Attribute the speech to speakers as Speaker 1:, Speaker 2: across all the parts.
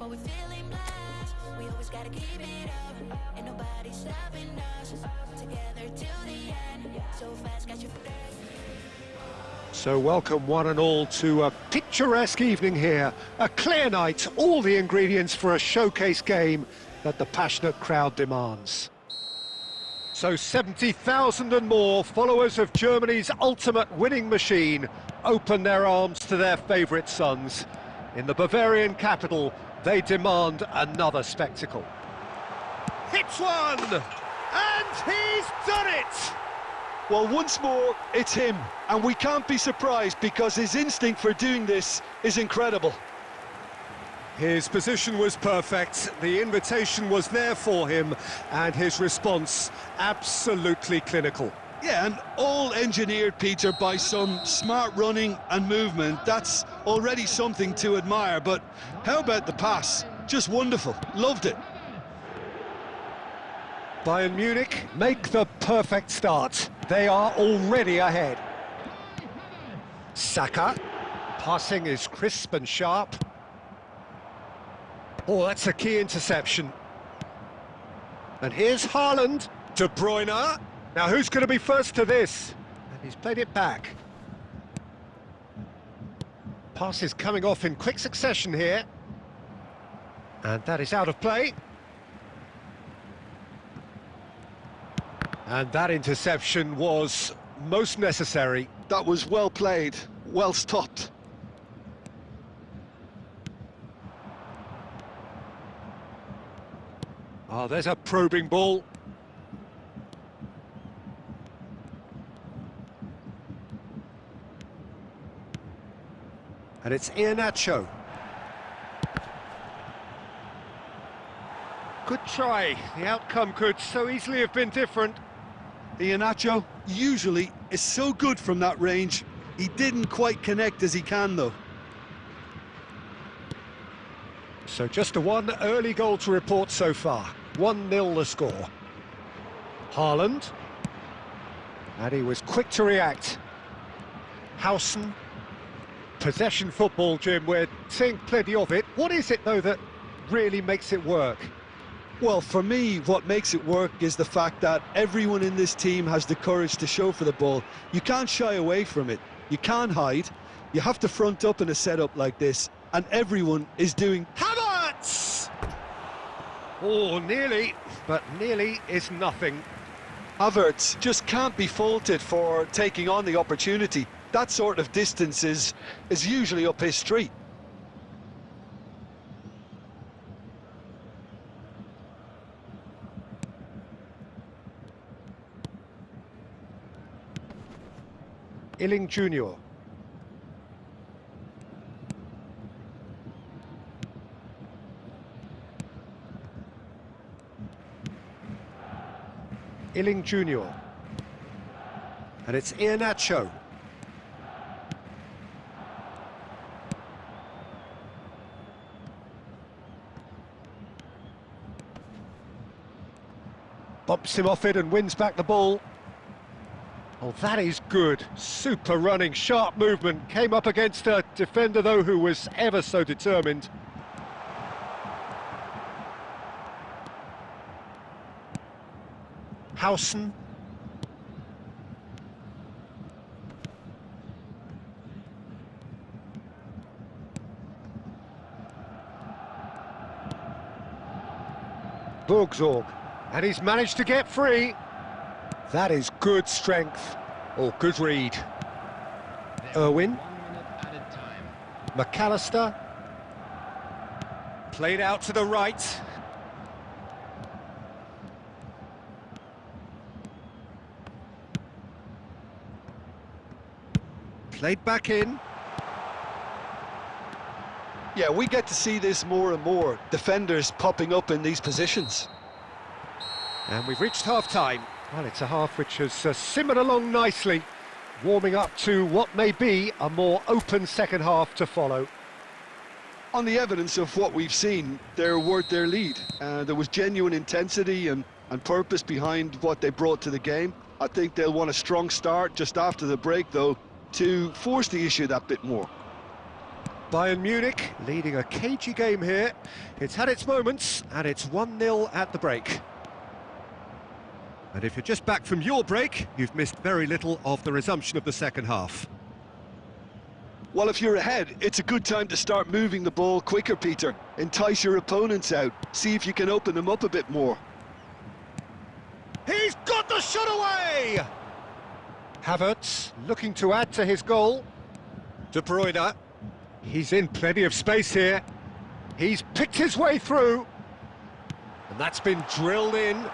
Speaker 1: but we're feeling blessed. We always gotta keep it up. Ain't nobody stopping us. Together till the end. So fast, got your breath.
Speaker 2: So welcome one and all to a picturesque evening here. A clear night, all the ingredients for a showcase game that the passionate crowd demands. So 70,000 and more followers of Germany's ultimate winning machine open their arms to their favourite sons. In the Bavarian capital, they demand another spectacle. Hits one! And he's done it!
Speaker 3: Well, once more, it's him, and we can't be surprised because his instinct for doing this is incredible.
Speaker 2: His position was perfect, the invitation was there for him, and his response absolutely clinical.
Speaker 3: Yeah, and all engineered, Peter, by some smart running and movement. That's already something to admire, but how about the pass? Just wonderful, loved it.
Speaker 2: Bayern Munich make the perfect start. They are already ahead. Saka, passing is crisp and sharp. Oh, that's a key interception. And here's Haaland. De Bruyne. Now who's going to be first to this? And he's played it back. Pass is coming off in quick succession here. And that is out of play. And that interception was most necessary.
Speaker 3: That was well played, well stopped.
Speaker 2: Oh, there's a probing ball. And it's Iheanacho. Good try. The outcome could so easily have been different.
Speaker 3: Iheanacho usually is so good from that range. He didn't quite connect as he can, though.
Speaker 2: So just a one early goal to report so far. 1-0 the score. Haaland. And he was quick to react. Howson. Possession football, Jim, we're seeing plenty of it. What is it, though, that really makes it work?
Speaker 3: Well, for me, what makes it work is the fact that everyone in this team has the courage to show for the ball. You can't shy away from it. You can't hide. You have to front up in a setup like this, and everyone is doing...
Speaker 2: Havertz! Oh, nearly, but nearly is nothing.
Speaker 3: Havertz just can't be faulted for taking on the opportunity. That sort of distance is usually up his street.
Speaker 2: Illing Jr. Illing Jr. And it's Iheanacho. Bumps him off it and wins back the ball. Oh, that is good. Super running, sharp movement. Came up against a defender, though, who was ever so determined. Howson. Borgzorg. And he's managed to get free. That is good strength. Oh, good read. Irwin. McAllister. Played out to the right. Played back in.
Speaker 3: Yeah, we get to see this more and more. Defenders popping up in these positions.
Speaker 2: And we've reached half-time. Well, it's a half which has simmered along nicely, warming up to what may be a more open second half to follow.
Speaker 3: On the evidence of what we've seen, they're worth their lead. There was genuine intensity and purpose behind what they brought to the game. I think they'll want a strong start just after the break, though, to force the issue that bit more.
Speaker 2: Bayern Munich leading a cagey game here. It's had its moments, and it's 1-0 at the break. And if you're just back from your break, you've missed very little of the resumption of the second half.
Speaker 3: Well, if you're ahead, it's a good time to start moving the ball quicker, Peter. Entice your opponents out. See if you can open them up a bit more.
Speaker 2: He's got the shot away! Havertz looking to add to his goal. De Bruyne. He's in plenty of space here. He's picked his way through. And that's been drilled in.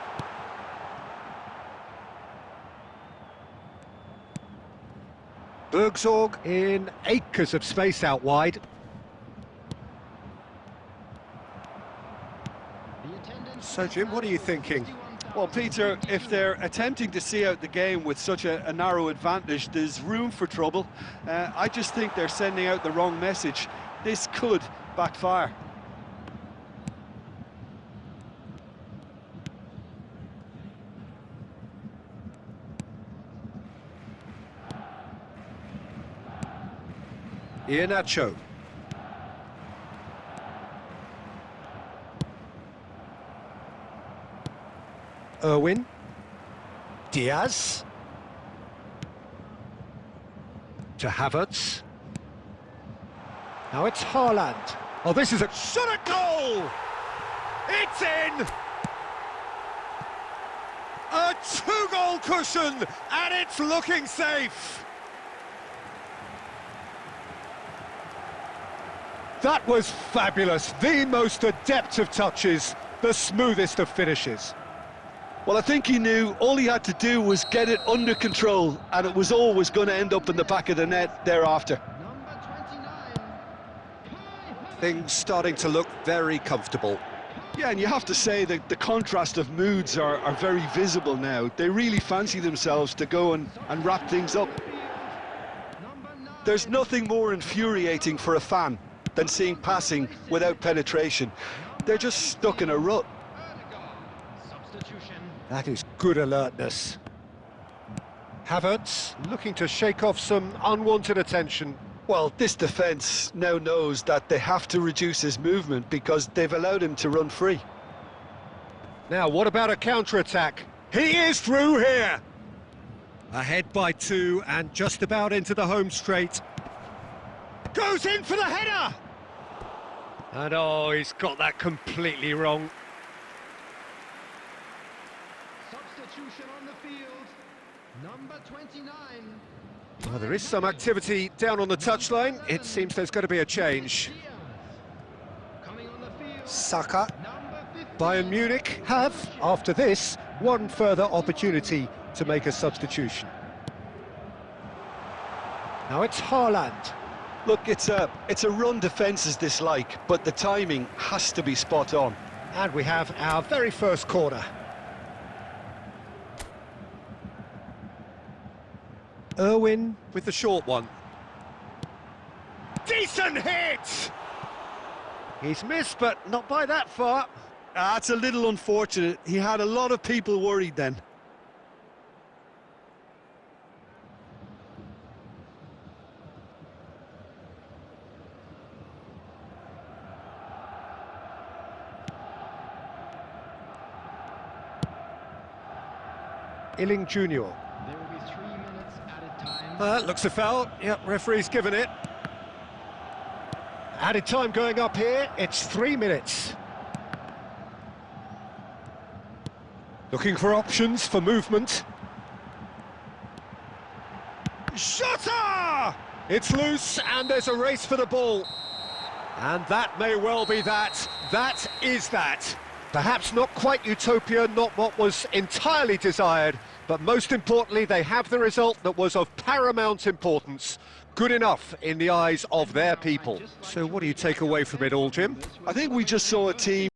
Speaker 2: Bergsorg in acres of space out wide. So, Jim, what are you thinking?
Speaker 3: Well, Peter, if they're attempting to see out the game with such a narrow advantage, there's room for trouble. I just think they're sending out the wrong message. This could backfire.
Speaker 2: Iheanacho. Irwin. Diaz. To Havertz. Now it's Haaland. Oh, this is a shot at goal! It's in! A two-goal cushion, and it's looking safe! That was fabulous, the most adept of touches, the smoothest of finishes.
Speaker 3: Well, I think he knew all he had to do was get it under control, and it was always going to end up in the back of the net thereafter.
Speaker 2: Things starting to look very comfortable.
Speaker 3: Yeah, and you have to say that the contrast of moods are very visible now. They really fancy themselves to go and wrap things up. There's nothing more infuriating for a fan than seeing passing without penetration. They're just stuck in a rut.
Speaker 2: That is good alertness. Havertz looking to shake off some unwanted attention.
Speaker 3: Well, this defence now knows that they have to reduce his movement because they've allowed him to run free.
Speaker 2: Now, what about a counter-attack? He is through here! Ahead by 2 and just about into the home straight. Goes in for the header! And oh, he's got that completely wrong.
Speaker 4: Substitution on the field, number 29.
Speaker 2: Well, there is some activity down on the touchline. It seems there's going to be a change.
Speaker 4: Coming on the field,
Speaker 2: Saka.
Speaker 4: number 15.
Speaker 2: Bayern Munich have, after this, one further opportunity to make a substitution. Now it's Haaland.
Speaker 3: Look, it's a run defence's dislike, but the timing has to be spot on.
Speaker 2: And we have our very first corner. Irwin with the short one. Decent hit! He's missed, but not by that far.
Speaker 3: That's a little unfortunate. He had a lot of people worried then.
Speaker 2: Illing Jr.
Speaker 4: There will be 3 minutes added time.
Speaker 2: Looks a foul. Yep, referee's given it. Added time going up here. It's 3 minutes. Looking for options for movement. Shutter! It's loose and there's a race for the ball. And that may well be that. That is that. Perhaps not quite utopia, not what was entirely desired, but most importantly, they have the result that was of paramount importance. Good enough in the eyes of their people. So what do you take away from it all, Jim?
Speaker 3: I think we just saw a team